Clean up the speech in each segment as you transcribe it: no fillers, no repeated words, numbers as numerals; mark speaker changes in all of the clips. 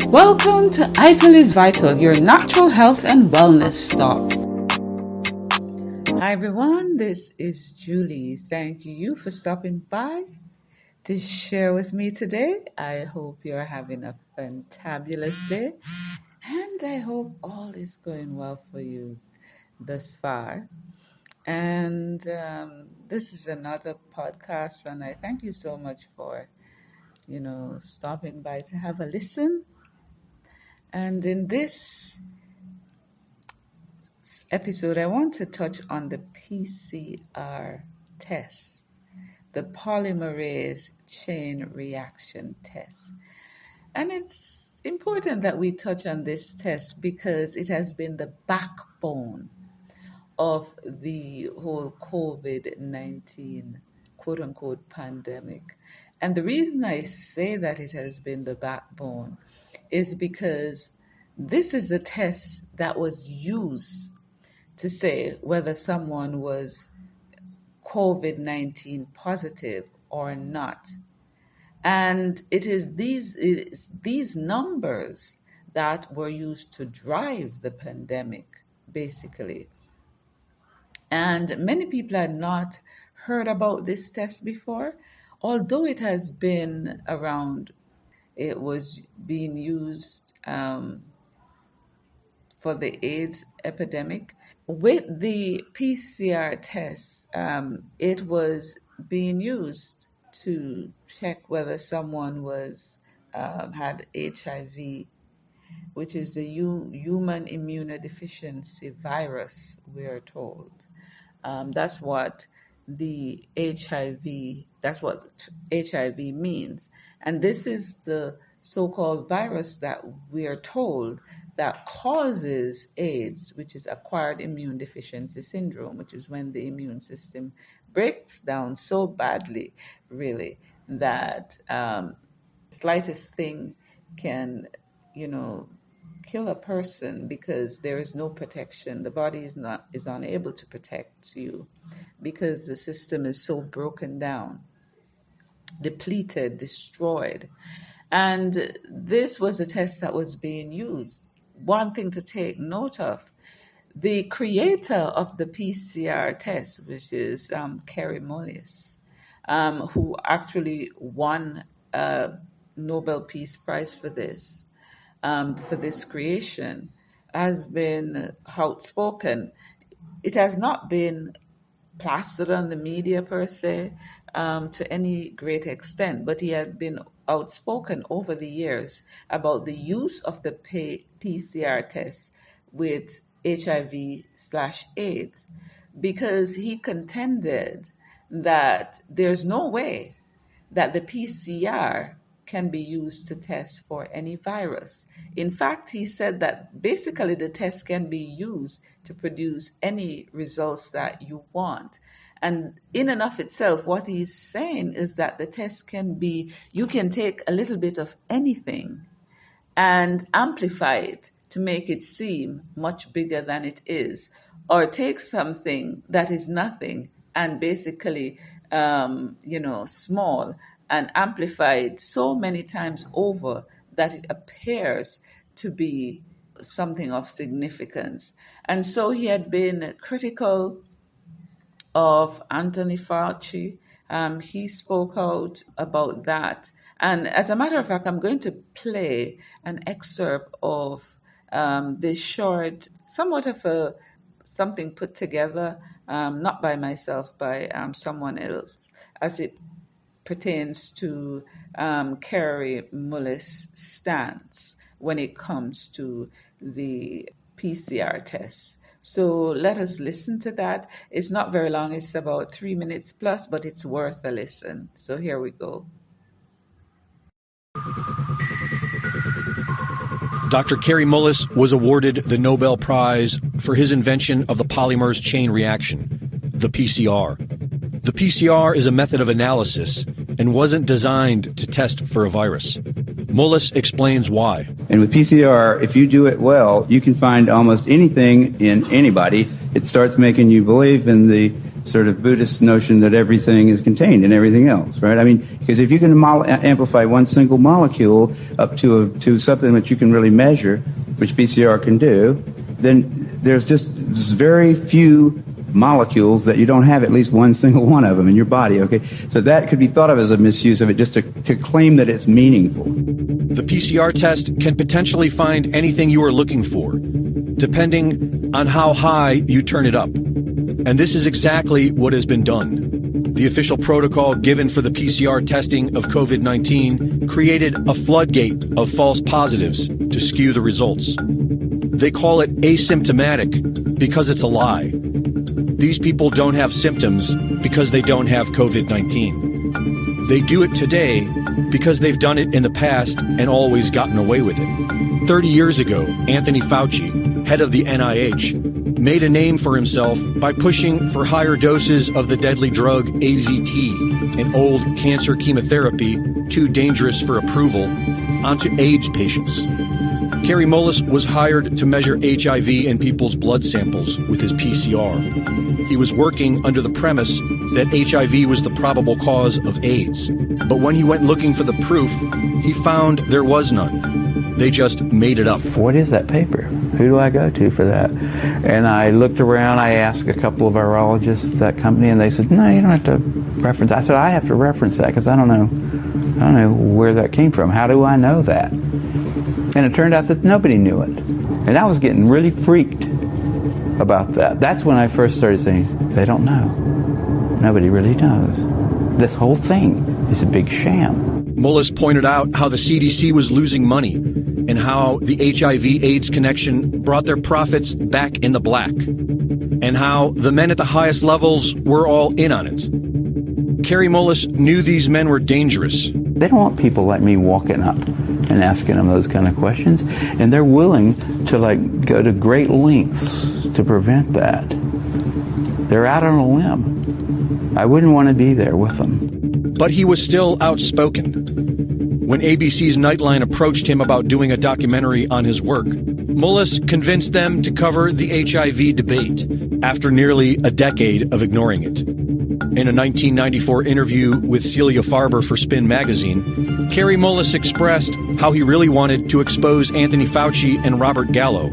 Speaker 1: Welcome to Ital is Vital, your natural health and wellness stop. Hi everyone, this is Julie. Thank you for stopping by to share with me today. I hope you're having a fantabulous day, and I hope all is going well for you thus far. And this is another podcast, and I thank you so much for, stopping by to have a listen. And in this episode, I want to touch on the PCR test, the polymerase chain reaction test. And it's important that we touch on this test because it has been the backbone of the whole COVID-19 quote unquote pandemic. And the reason I say that it has been the backbone is because this is the test that was used to say whether someone was COVID-19 positive or not. And it is these numbers that were used to drive the pandemic, basically. And many people had not heard about this test before, although it has been around. It was being used for the AIDS epidemic. With the PCR test, it was being used to check whether someone was had HIV, which is the human immunodeficiency virus, we are told. That's what HIV means. And this is the so-called virus that we are told that causes AIDS, which is acquired immune deficiency syndrome, which is when the immune system breaks down so badly, really, that the slightest thing can, kill a person because there is no protection. The body is unable to protect you because the system is so broken down, depleted, destroyed. And this was a test that was being used. One thing to take note of, the creator of the PCR test, which is Kerry Mullis, who actually won a Nobel Peace Prize for this creation, has been outspoken. It has not been plastered on the media per se to any great extent, but he had been outspoken over the years about the use of the PCR test with HIV/AIDS, because he contended that there's no way that the PCR can be used to test for any virus. In fact, he said that basically the test can be used to produce any results that you want. And in and of itself, what he's saying is that the test you can take a little bit of anything and amplify it to make it seem much bigger than it is, or take something that is nothing and basically, small, and amplify it so many times over that it appears to be something of significance. And so he had been critical of Anthony Fauci. He spoke out about that. And as a matter of fact, I'm going to play an excerpt of this short, somewhat of something put together, not by myself, by someone else, as it pertains to Kerry Mullis' stance when it comes to the PCR test. So let us listen to that. It's not very long. It's about 3 minutes plus, but it's worth a listen. So here we go.
Speaker 2: Dr. Kerry Mullis was awarded the Nobel Prize for his invention of the polymerase chain reaction, the PCR. The PCR is a method of analysis and wasn't designed to test for a virus. Mullis explains why.
Speaker 3: And with PCR, if you do it well, you can find almost anything in anybody. It starts making you believe in the sort of Buddhist notion that everything is contained in everything else, right? I mean, because if you can amplify one single molecule up to something that you can really measure, which PCR can do, then there's just very few molecules that you don't have at least one single one of them in your body, okay? So that could be thought of as a misuse of it, just to claim that it's meaningful.
Speaker 2: The PCR test can potentially find anything you are looking for, depending on how high you turn it up. And this is exactly what has been done. The official protocol given for the PCR testing of COVID-19 created a floodgate of false positives to skew the results. They call it asymptomatic because it's a lie. These people don't have symptoms because they don't have COVID-19. They do it today because they've done it in the past and always gotten away with it. 30 years ago, Anthony Fauci, head of the NIH, made a name for himself by pushing for higher doses of the deadly drug AZT, an old cancer chemotherapy too dangerous for approval, onto AIDS patients. Kary Mullis was hired to measure HIV in people's blood samples with his PCR. He was working under the premise that HIV was the probable cause of AIDS. But when he went looking for the proof, he found there was none. They just made it up.
Speaker 4: What is that paper? Who do I go to for that? And I looked around, I asked a couple of virologists at that company, and they said, no, you don't have to reference. I said, I have to reference that because I don't know where that came from. How do I know that? And it turned out that nobody knew it. And I was getting really freaked about that. That's when I first started saying, they don't know. Nobody really knows. This whole thing is a big sham.
Speaker 2: Mullis pointed out how the CDC was losing money and how the HIV-AIDS connection brought their profits back in the black, and how the men at the highest levels were all in on it. Kary Mullis knew these men were dangerous.
Speaker 4: They don't want people like me walking up and asking them those kind of questions, and they're willing to go to great lengths to prevent that. They're out on a limb. I wouldn't want to be there with them.
Speaker 2: But he was still outspoken. When ABC's Nightline approached him about doing a documentary on his work, Mullis convinced them to cover the HIV debate after nearly a decade of ignoring it. In a 1994 interview with Celia Farber for Spin magazine, Kary Mullis expressed how he really wanted to expose Anthony Fauci and Robert Gallo.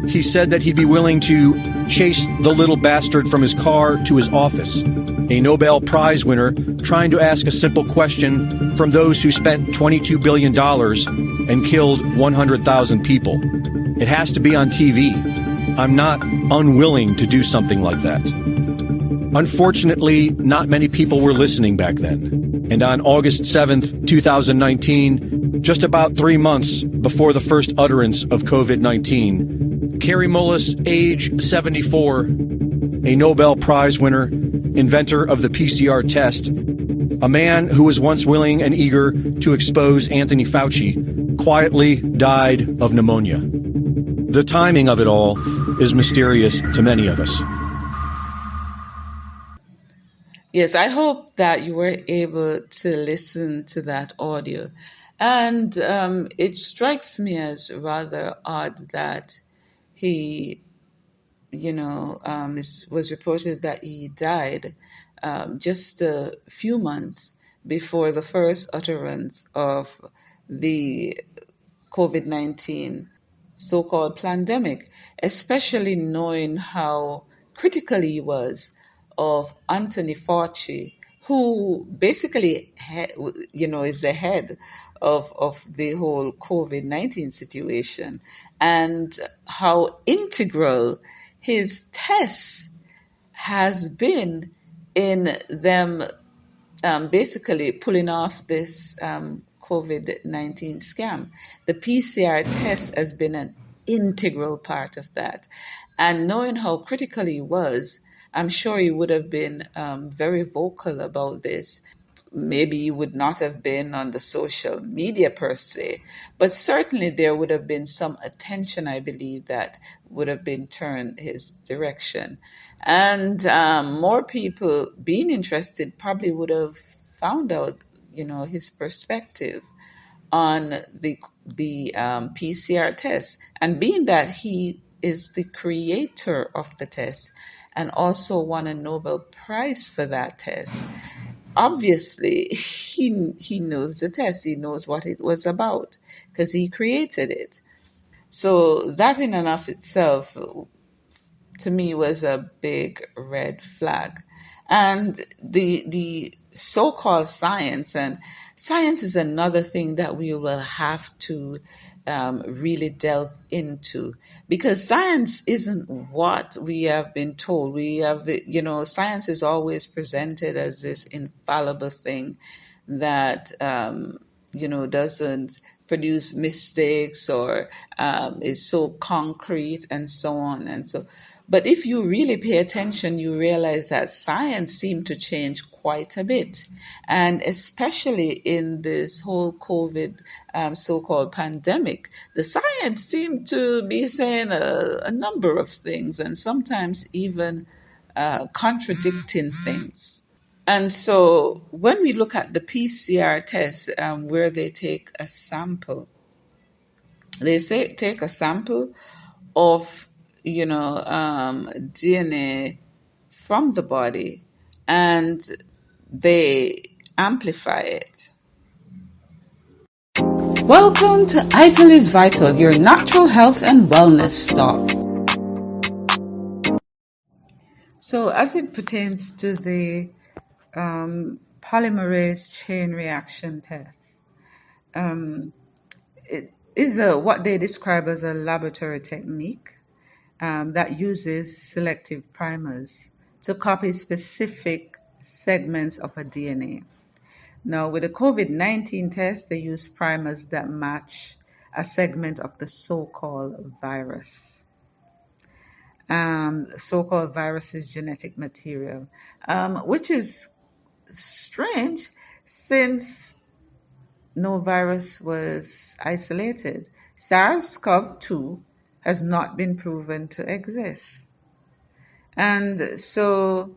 Speaker 2: He said that he'd be willing to chase the little bastard from his car to his office, a Nobel Prize winner trying to ask a simple question from those who spent $22 billion and killed 100,000 people. It has to be on TV. I'm not unwilling to do something like that. Unfortunately, not many people were listening back then. And on August 7th, 2019, just about 3 months before the first utterance of COVID-19, Kary Mullis, age 74, a Nobel Prize winner, inventor of the PCR test, a man who was once willing and eager to expose Anthony Fauci, quietly died of pneumonia. The timing of it all is mysterious to many of us.
Speaker 1: Yes, I hope that you were able to listen to that audio. And it strikes me as rather odd that he, was reported that he died just a few months before the first utterance of the COVID-19 so-called pandemic, especially knowing how critical he was of Anthony Fauci, who basically, is the head of the whole COVID-19 situation, and how integral his tests has been in them basically pulling off this COVID-19 scam. The PCR test has been an integral part of that. And knowing how critical he was, I'm sure he would have been very vocal about this. Maybe he would not have been on the social media per se, but certainly there would have been some attention, I believe, that would have been turned his direction. And more people being interested probably would have found out, his perspective on the PCR test. And being that he is the creator of the test, and also won a Nobel Prize for that test. Obviously, he knows the test. He knows what it was about because he created it. So that in and of itself, to me, was a big red flag. And the so-called science, and science is another thing that we will have to really delve into, because science isn't what we have been told. We have, science is always presented as this infallible thing that doesn't produce mistakes, or is so concrete and so on and so. But if you really pay attention, you realize that science seemed to change quite a bit, and especially in this whole COVID so-called pandemic, the science seemed to be saying a number of things, and sometimes even contradicting things. And so when we look at the PCR test, where they take a sample, they say take a sample of, DNA from the body, and they amplify it. Welcome to Ital is Vital, your natural health and wellness stop. So as it pertains to the polymerase chain reaction test, it is what they describe as a laboratory technique that uses selective primers to copy specific segments of a DNA. Now, with the COVID-19 test, they use primers that match a segment of the so-called virus. So-called virus's genetic material, which is strange since no virus was isolated. SARS-CoV-2 has not been proven to exist. And so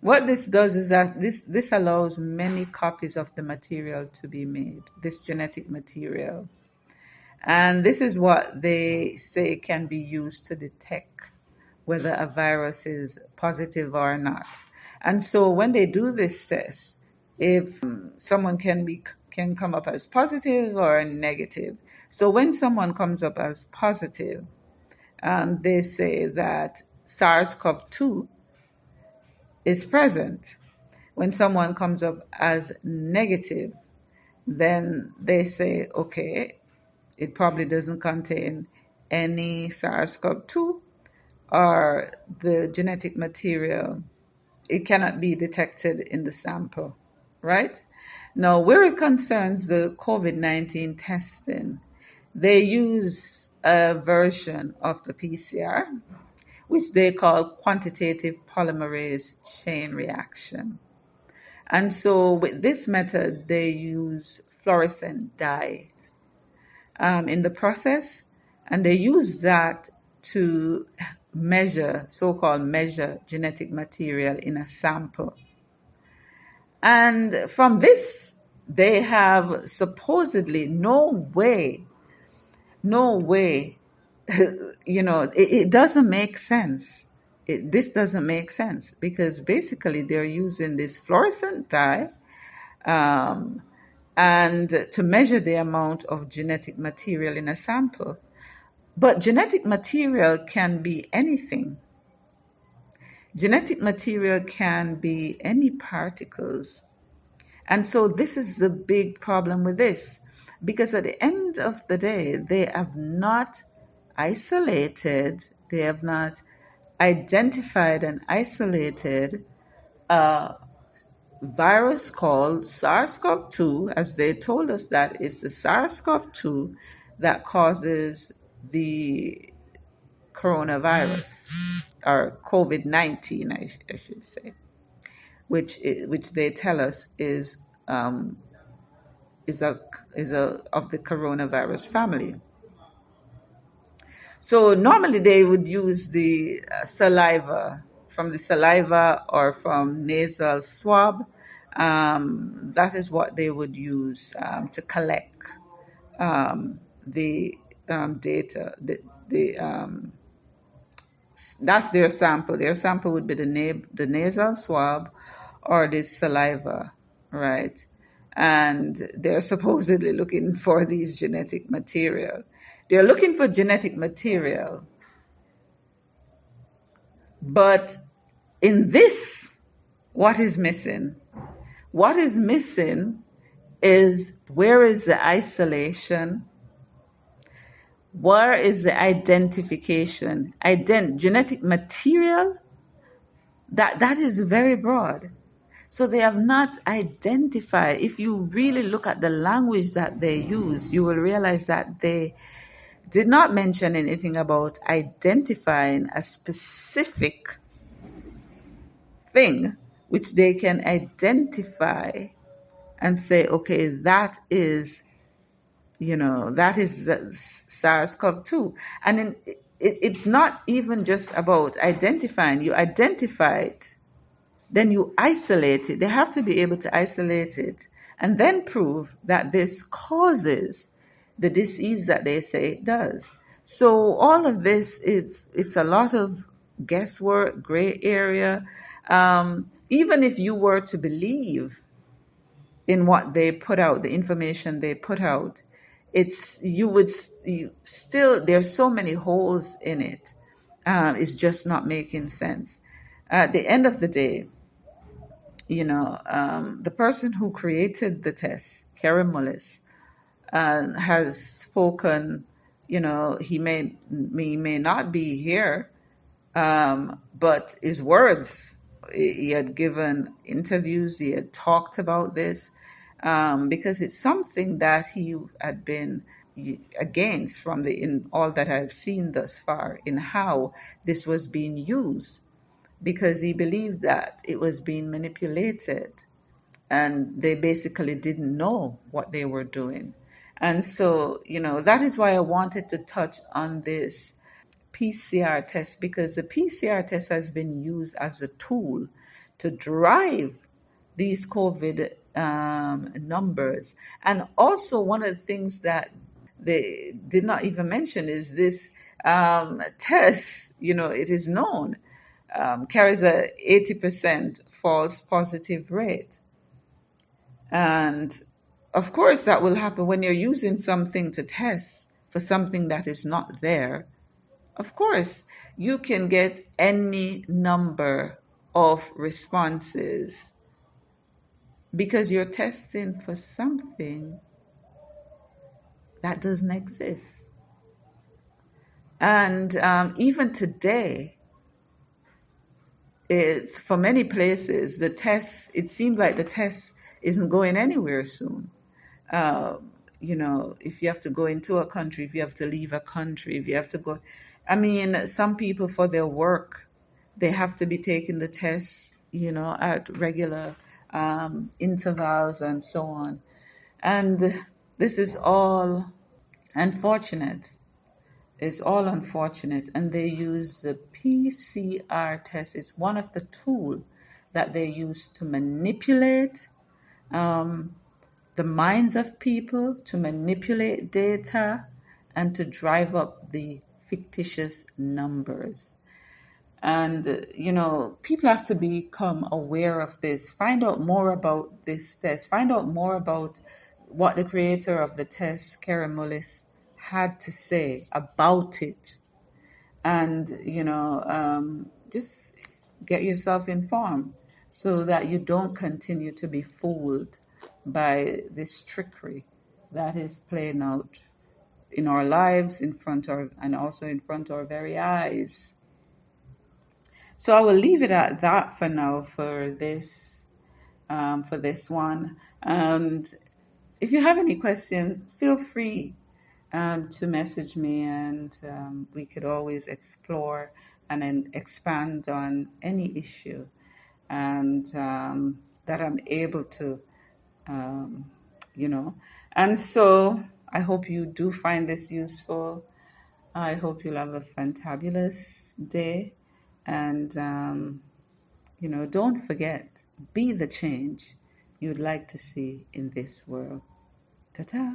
Speaker 1: what this does is that this allows many copies of the material to be made, this genetic material. And this is what they say can be used to detect whether a virus is positive or not. And so when they do this test, if someone can come up as positive or negative. So when someone comes up as positive, they say that SARS-CoV-2 is present. When someone comes up as negative, then they say, okay, it probably doesn't contain any SARS-CoV-2, or the genetic material, it cannot be detected in the sample, right? Now, where it concerns the COVID-19 testing, they use a version of the PCR, which they call quantitative polymerase chain reaction. And so with this method, they use fluorescent dyes in the process, and they use that to so-called measure genetic material in a sample. And from this, they have supposedly no way, it doesn't make sense. This doesn't make sense, because basically they're using this fluorescent dye and to measure the amount of genetic material in a sample. But genetic material can be anything. Genetic material can be any particles. And so this is the big problem with this, because at the end of the day, they have not isolated, they have not identified and isolated a virus called SARS-CoV-2, as they told us that it's the SARS-CoV-2 that causes the coronavirus, or COVID-19, I should say, which they tell us is of the coronavirus family. So normally they would use the saliva, from the saliva or from nasal swab. That is what they would use to collect the data, the that's their sample. Their sample would be the nasal swab or the saliva, right? And they're supposedly looking for these genetic material. They're looking for genetic material. But in this, what is missing? What is missing is, where is the isolation? Where is the identification? Genetic material, that is very broad. So they have not identified. If you really look at the language that they use, you will realize that they did not mention anything about identifying a specific thing which they can identify and say, okay, that is the SARS-CoV-2. And it's not even just about identifying. You identify it, then you isolate it. They have to be able to isolate it and then prove that this causes the disease that they say it does. So all of this it's a lot of guesswork, gray area. Even if you were to believe in what they put out, the information they put out, you still, there's so many holes in it. It's just not making sense. At the end of the day, the person who created the test, Karen Mullis, has spoken. He may not be here, but his words, he had given interviews, he had talked about this, because it's something that he had been against in all that I've seen thus far, in how this was being used, because he believed that it was being manipulated and they basically didn't know what they were doing. And so, that is why I wanted to touch on this PCR test, because the PCR test has been used as a tool to drive these COVID numbers. And also, one of the things that they did not even mention is this test, it is known, carries a 80% false positive rate. And of course, that will happen when you're using something to test for something that is not there. Of course, you can get any number of responses because you're testing for something that doesn't exist. And even today, it's for many places, it seems like the test isn't going anywhere soon. If you have to go into a country, if you have to leave a country, if you have to go, some people for their work, they have to be taking the tests, at regular intervals and so on. And this is all unfortunate. It's all unfortunate. And they use the PCR test. It's one of the tools that they use to manipulate the minds of people, to manipulate data, and to drive up the fictitious numbers. And, people have to become aware of this, find out more about this test, find out more about what the creator of the test, Karen Mullis, had to say about it. And, just get yourself informed so that you don't continue to be fooled by this trickery that is playing out in our lives, and also in front of our very eyes. So I will leave it at that for now for this one. And if you have any questions, feel free to message me, and we could always explore and then expand on any issue, and that I'm able to, And so I hope you do find this useful. I hope you'll have a fantabulous day. And, don't forget, be the change you'd like to see in this world. Ta-ta.